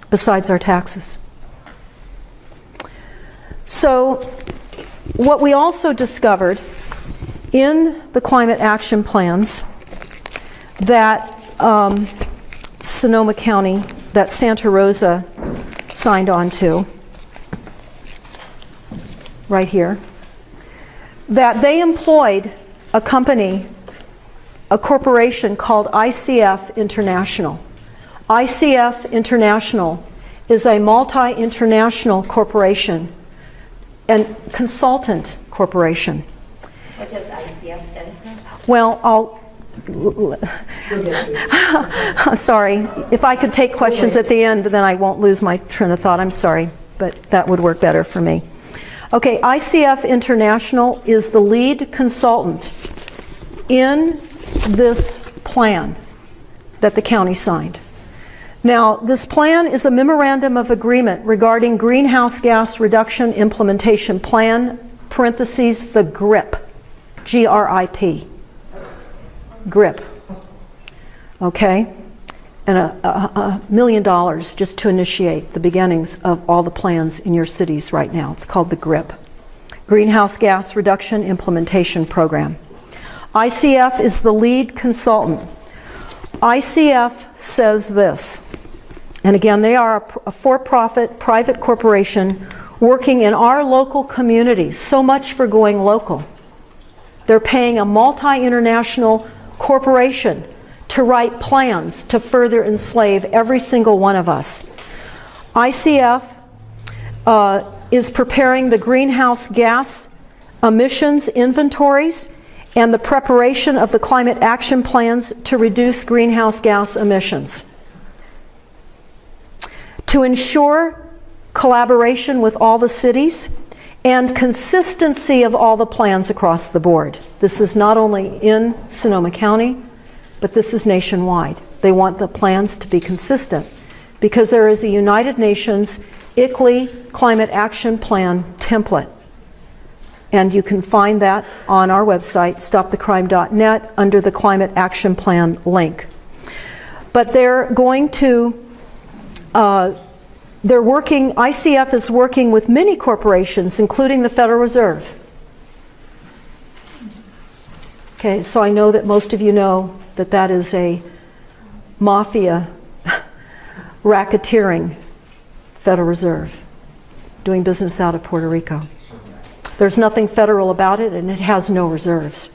besides our taxes. So what we also discovered in the climate action plans that Sonoma County, that Santa Rosa signed on to, right here, that they employed a company, a corporation called ICF International. ICF International is a multi-international corporation and consultant corporation. What does ICF stand for? Well, sorry. If I could take questions at the end, then I won't lose my train of thought. I'm sorry, but that would work better for me. Okay, ICF International is the lead consultant in this plan that the county signed. Now, this plan is a memorandum of agreement regarding greenhouse gas reduction implementation plan, parentheses, the GRIP, G-R-I-P, GRIP, okay? And $1 million just to initiate the beginnings of all the plans in your cities right now. It's called the GRIP, Greenhouse Gas Reduction Implementation Program. ICF is the lead consultant. ICF says this, and again, they are a for-profit private corporation working in our local communities. So much for going local. They're paying a multi-international corporation to write plans to further enslave every single one of us. ICF is preparing the greenhouse gas emissions inventories and the preparation of the climate action plans to reduce greenhouse gas emissions. To ensure collaboration with all the cities and consistency of all the plans across the board. This is not only in Sonoma County, but this is nationwide. They want the plans to be consistent because there is a United Nations ICLEI Climate Action Plan template. And you can find that on our website, stopthecrime.net, under the Climate Action Plan link. But they're going to, ICF is working with many corporations, including the Federal Reserve. Okay, so I know that most of you know that that is a mafia racketeering Federal Reserve doing business out of Puerto Rico. There's nothing federal about it, and it has no reserves.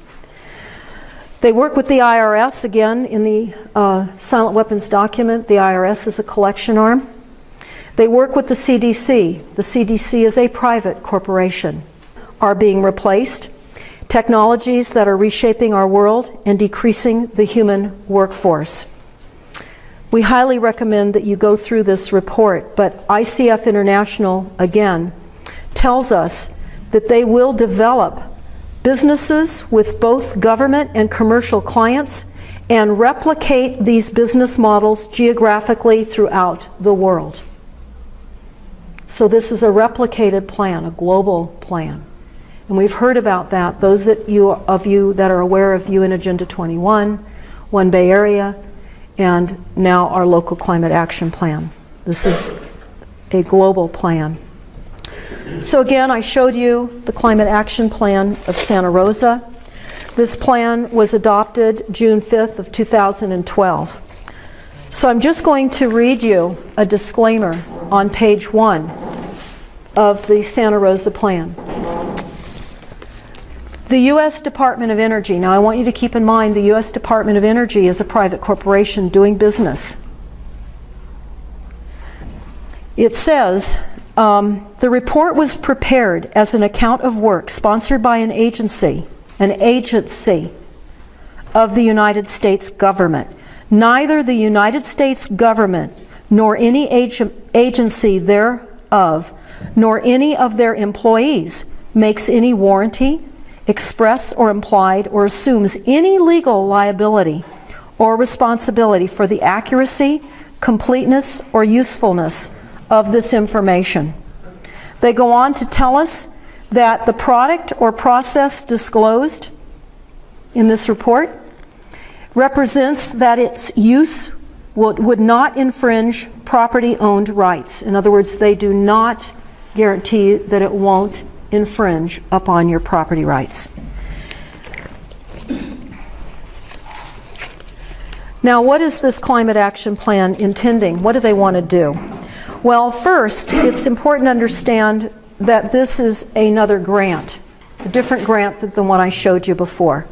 They work with the IRS, again, in the silent weapons document. The IRS is a collection arm. They work with the CDC. The CDC is a private corporation. Are being replaced. Technologies that are reshaping our world and decreasing the human workforce. We highly recommend that you go through this report, but ICF International, again, tells us that they will develop businesses with both government and commercial clients and replicate these business models geographically throughout the world. So this is a replicated plan, a global plan. And we've heard about that. Those of you that are aware of UN Agenda 21, One Bay Area, and now our local climate action plan. This is a global plan. So again, I showed you the climate action plan of Santa Rosa. This plan was adopted June 5th of 2012. So I'm just going to read you a disclaimer on page 1 of the Santa Rosa plan. The U.S. Department of Energy, now I want you to keep in mind the U.S. Department of Energy is a private corporation doing business. It says, the report was prepared as an account of work sponsored by an agency of the United States government. Neither the United States government nor any agency thereof nor any of their employees makes any warranty, express or implied, or assumes any legal liability or responsibility for the accuracy, completeness, or usefulness of this information. They go on to tell us that the product or process disclosed in this report represents that its use would not infringe property-owned rights. In other words, they do not guarantee that it won't infringe upon your property rights. Now, what is this climate action plan intending? What do they want to do? Well, first, it's important to understand that this is another grant, a different grant than the one I showed you before.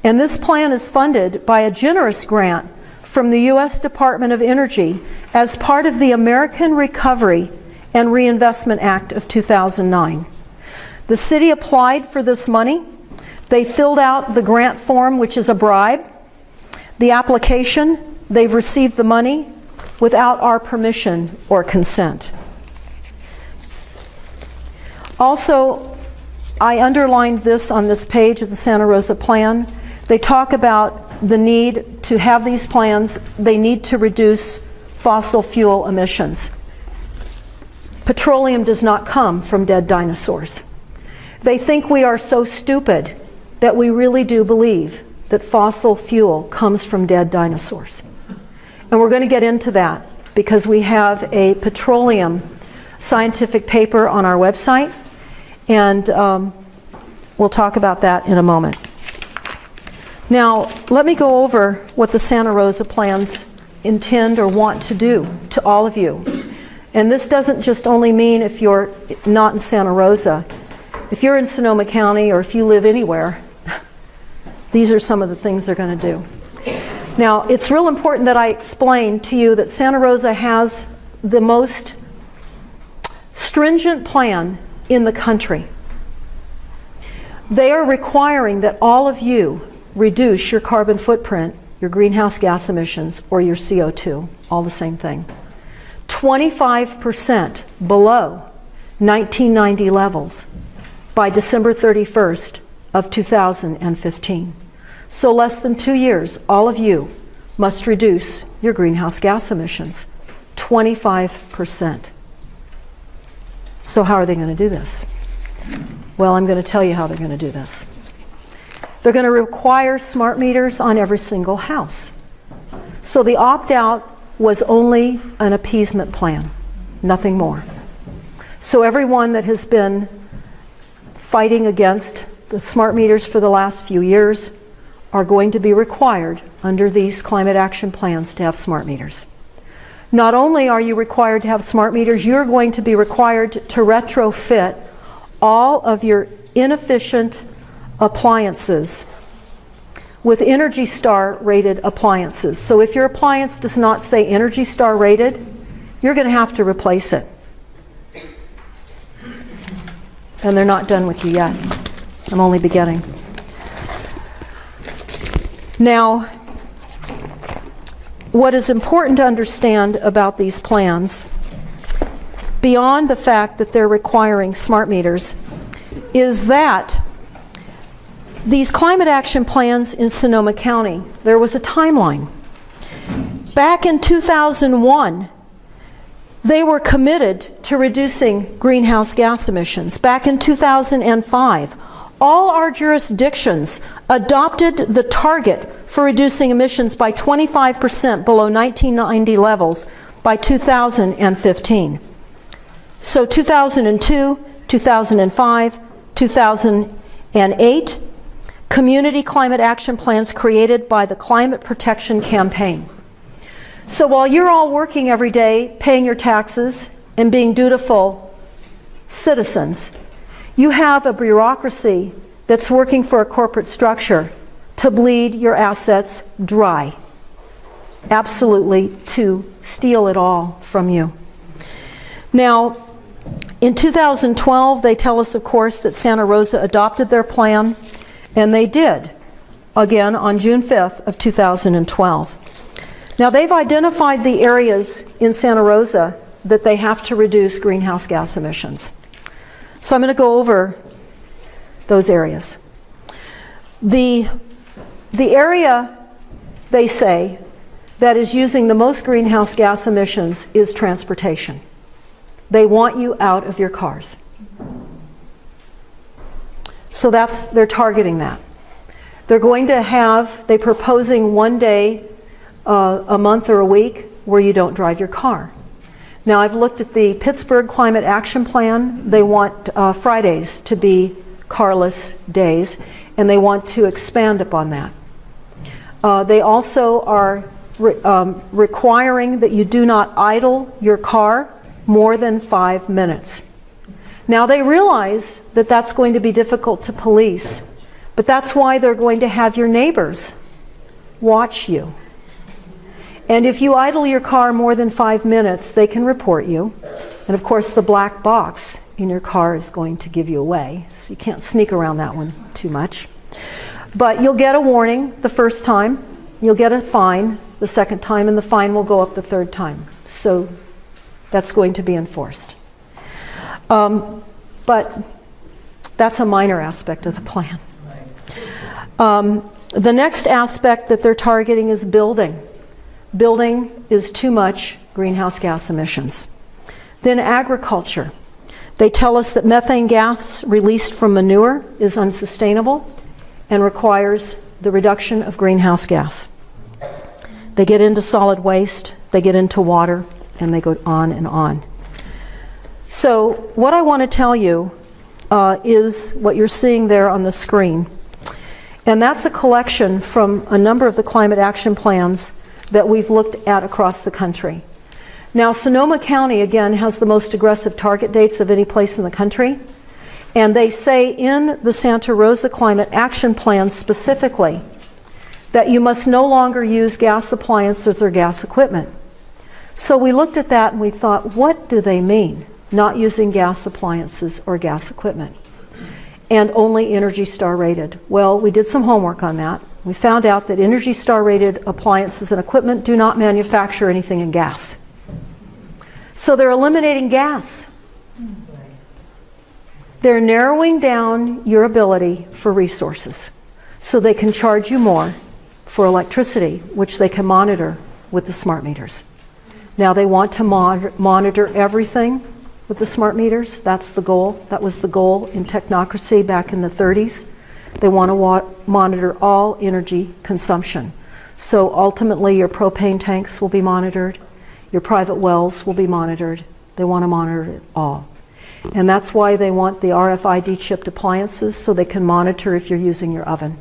And this plan is funded by a generous grant from the U.S. Department of Energy as part of the American Recovery and Reinvestment Act of 2009. The city applied for this money. They filled out the grant form, which is a bribe. The application, they've received the money without our permission or consent. Also, I underlined this on this page of the Santa Rosa plan. They talk about the need to have these plans. They need to reduce fossil fuel emissions. Petroleum does not come from dead dinosaurs. They think we are so stupid that we really do believe that fossil fuel comes from dead dinosaurs. And we're going to get into that because we have a petroleum scientific paper on our website, and we'll talk about that in a moment. Now, let me go over what the Santa Rosa plans intend or want to do to all of you. And this doesn't just only mean if you're not in Santa Rosa. If you're in Sonoma County or if you live anywhere, these are some of the things they're going to do. Now, it's real important that I explain to you that Santa Rosa has the most stringent plan in the country. They are requiring that all of you reduce your carbon footprint, your greenhouse gas emissions, or your CO2, all the same thing, 25% below 1990 levels by December 31st of 2015. So less than 2 years, all of you must reduce your greenhouse gas emissions, 25%. So how are they going to do this? Well, I'm going to tell you how they're going to do this. They're going to require smart meters on every single house. So the opt-out was only an appeasement plan, nothing more. So everyone that has been fighting against the smart meters for the last few years are going to be required under these climate action plans to have smart meters. Not only are you required to have smart meters, you're going to be required to retrofit all of your inefficient appliances with Energy Star rated appliances. So if your appliance does not say Energy Star rated, you're going to have to replace it. And they're not done with you yet. I'm only beginning. Now, what is important to understand about these plans, beyond the fact that they're requiring smart meters, is that these climate action plans in Sonoma County, there was a timeline. Back in 2001, they were committed to reducing greenhouse gas emissions. Back in 2005, all our jurisdictions adopted the target for reducing emissions by 25% below 1990 levels by 2015. So 2002, 2005, 2008, community climate action plans created by the Climate Protection Campaign. So while you're all working every day, paying your taxes, and being dutiful citizens, you have a bureaucracy that's working for a corporate structure to bleed your assets dry, absolutely to steal it all from you. Now, in 2012, they tell us, of course, that Santa Rosa adopted their plan, and they did, again, on June 5th of 2012. Now, they've identified the areas in Santa Rosa that they have to reduce greenhouse gas emissions. So I'm going to go over those areas. The area, they say, that is using the most greenhouse gas emissions is transportation. They want you out of your cars. So they're targeting that. They're going to have, they're proposing 1 day a month or a week where you don't drive your car. Now, I've looked at the Pittsburgh Climate Action Plan. They want Fridays to be carless days, and they want to expand upon that. They also are requiring that you do not idle your car more than 5 minutes. Now, they realize that that's going to be difficult to police, but that's why they're going to have your neighbors watch you. And if you idle your car more than 5 minutes, they can report you. And of course, the black box in your car is going to give you away, so you can't sneak around that one too much. But you'll get a warning the first time, you'll get a fine the second time, and the fine will go up the third time. So that's going to be enforced. But that's a minor aspect of the plan. The next aspect that they're targeting is building. Building is too much greenhouse gas emissions. Then agriculture. They tell us that methane gas released from manure is unsustainable and requires the reduction of greenhouse gas. They get into solid waste, they get into water, and they go on and on. So what I want to tell you is what you're seeing there on the screen. And that's a collection from a number of the climate action plans that we've looked at across the country. Now, Sonoma County, again, has the most aggressive target dates of any place in the country. And they say in the Santa Rosa Climate Action Plan specifically that you must no longer use gas appliances or gas equipment. So we looked at that and we thought, what do they mean, not using gas appliances or gas equipment? And only Energy Star rated. Well, we did some homework on that. We found out that Energy Star rated appliances and equipment do not manufacture anything in gas. So they're eliminating gas. They're narrowing down your ability for resources so they can charge you more for electricity, which they can monitor with the smart meters. Now they want to monitor everything with the smart meters. That's the goal. That was the goal in technocracy back in the 30s. They want to monitor all energy consumption. So ultimately your propane tanks will be monitored, your private wells will be monitored. They want to monitor it all. And that's why they want the RFID chipped appliances, so they can monitor if you're using your oven.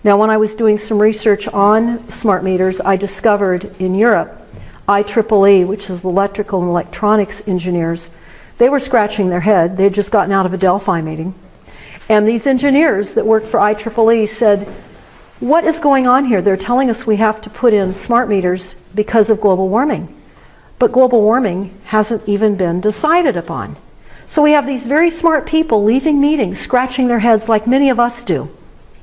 Now, when I was doing some research on smart meters, I discovered in Europe, IEEE, which is the electrical and electronics engineers, they were scratching their head. They had just gotten out of a Delphi meeting. And these engineers that worked for IEEE said, what is going on here? They're telling us we have to put in smart meters because of global warming. But global warming hasn't even been decided upon. So we have these very smart people leaving meetings, scratching their heads like many of us do.